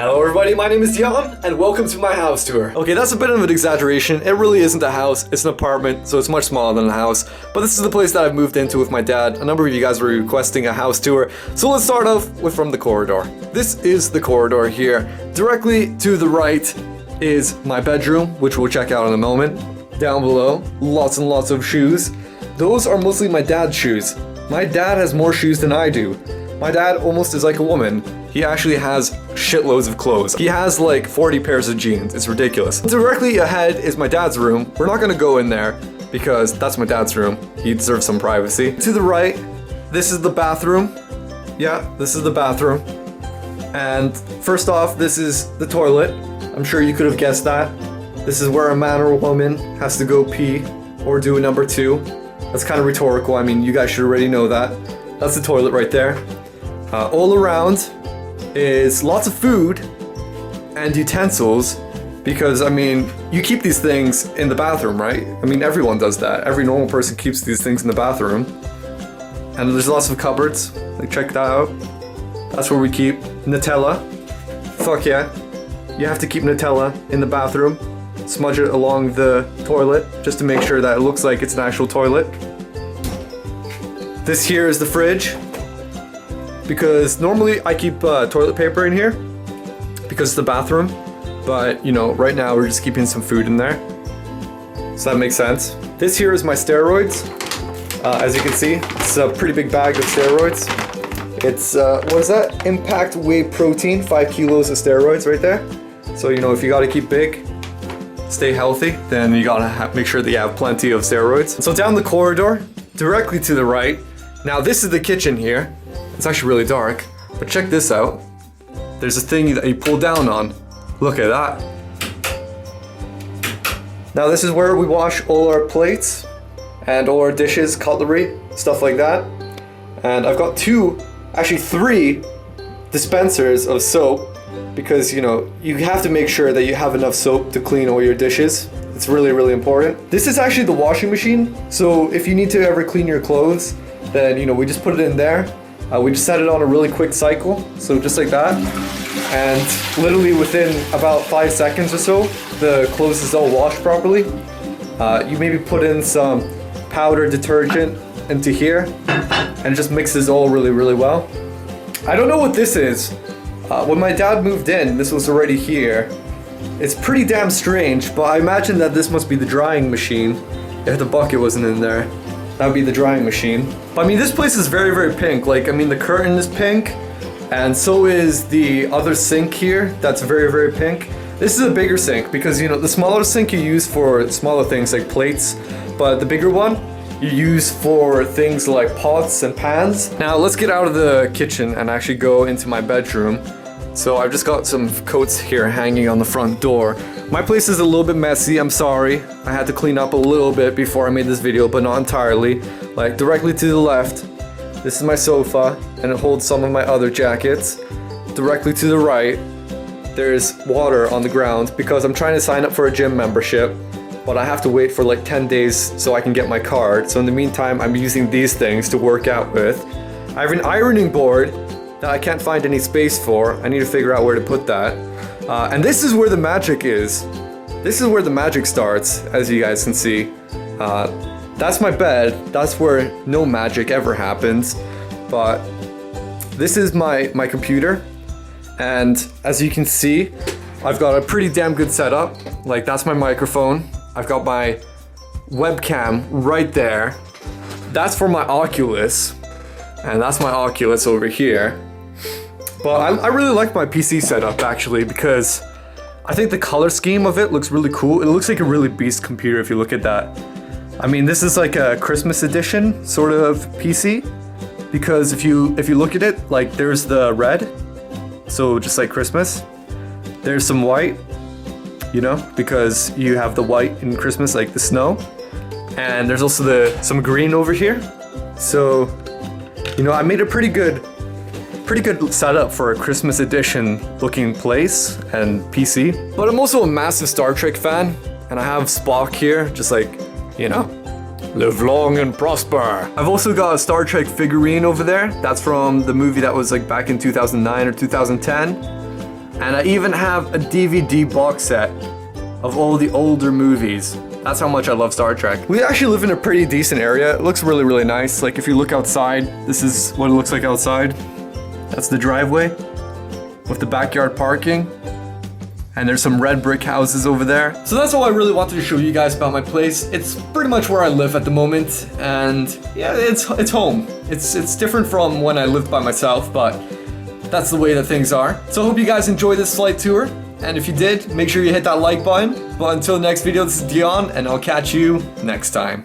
Hello everybody, my name is Dion, and welcome to my house tour. Okay, that's a bit of an exaggeration. It really isn't a house, it's an apartment, so it's much smaller than a house. But this is the place that I've moved into with my dad. A number of you guys were requesting a house tour, so let's start off with from the corridor. This is the corridor here. Directly to the right is my bedroom, which we'll check out in a moment. Down below, lots and lots of shoes. Those are mostly my dad's shoes. My dad has more shoes than I do. My dad almost is like a woman. He actually has shitloads of clothes. He has like 40 pairs of jeans. It's ridiculous. Directly ahead is my dad's room. We're not gonna go in there because that's my dad's room. He deserves some privacy. To the right, this is the bathroom. Yeah, this is the bathroom. And first off, this is the toilet. I'm sure you could have guessed that. This is where a man or a woman has to go pee or do a number two. That's kind of rhetorical. I mean, you guys should already know that. That's the toilet right there. All around is lots of food and utensils because, I mean, you keep these things in the bathroom, right? I mean, everyone does that. Every normal person keeps these things in the bathroom. And there's lots of cupboards. Like, check that out. That's where we keep Nutella. Fuck yeah. You have to keep Nutella in the bathroom. Smudge it along the toilet just to make sure that it looks like it's an actual toilet. This here is the fridge. Because normally I keep toilet paper in here because it's the bathroom, but you know, right now we're just keeping some food in there, so that makes sense. This here is my steroids. As you can see, it's a pretty big bag of steroids. It's what is that? Impact Whey Protein, 5 kilos of steroids right there. So you know, if you gotta keep big, stay healthy, then you gotta make sure that you have plenty of steroids. So down the corridor, directly to the right, now this is the kitchen here. It's actually really dark, but check this out. There's a thing that you pull down on. Look at that. Now this is where we wash all our plates and all our dishes, cutlery, stuff like that. And I've got three dispensers of soap because, you know, you have to make sure that you have enough soap to clean all your dishes. It's really, really important. This is actually the washing machine. So if you need to ever clean your clothes, then, you know, we just put it in there. We just set it on a really quick cycle, so just like that. And literally within about 5 seconds or so, the clothes is all washed properly. You maybe put in some powder detergent into here, and it just mixes all really, really well. I don't know what this is. When my dad moved in, this was already here. It's pretty damn strange, but I imagine that this must be the drying machine if the bucket wasn't in there. That would be the drying machine. But I mean, this place is very, very pink. Like, I mean, the curtain is pink, and so is the other sink here. That's very, very pink. This is a bigger sink because, you know, the smaller sink you use for smaller things like plates, but the bigger one you use for things like pots and pans. Now, let's get out of the kitchen and actually go into my bedroom. So I've just got some coats here hanging on the front door. My place is a little bit messy, I'm sorry. I had to clean up a little bit before I made this video, but not entirely. Like directly to the left, this is my sofa, and it holds some of my other jackets. Directly to the right, there's water on the ground because I'm trying to sign up for a gym membership, but I have to wait for like 10 days so I can get my card. So in the meantime, I'm using these things to work out with. I have an ironing board that I can't find any space for. I need to figure out where to put that. And this is where the magic is. This is where the magic starts, as you guys can see. That's my bed. That's where no magic ever happens. But this is my computer. And as you can see, I've got a pretty damn good setup. Like, that's my microphone. I've got my webcam right there. That's for my Oculus. And that's my Oculus over here. But I really like my PC setup actually because I think the color scheme of it looks really cool. It looks like a really beast computer if you look at that. I mean, this is like a Christmas edition sort of PC because if you look at it, like there's the red, so just like Christmas. There's some white, you know, because you have the white in Christmas, like the snow. And there's also some green over here. So, you know, I made a pretty good setup for a Christmas edition looking place and PC. But I'm also a massive Star Trek fan, and I have Spock here, just like, you know, live long and prosper. I've also got a Star Trek figurine over there. That's from the movie that was like back in 2009 or 2010. And I even have a DVD box set of all the older movies. That's how much I love Star Trek. We actually live in a pretty decent area. It looks really, really nice. Like if you look outside, this is what it looks like outside. That's the driveway with the backyard parking. And there's some red brick houses over there. So that's all I really wanted to show you guys about my place. It's pretty much where I live at the moment. And yeah, it's home. It's different from when I lived by myself, but that's the way that things are. So I hope you guys enjoyed this slight tour. And if you did, make sure you hit that like button. But until the next video, this is Dion, and I'll catch you next time.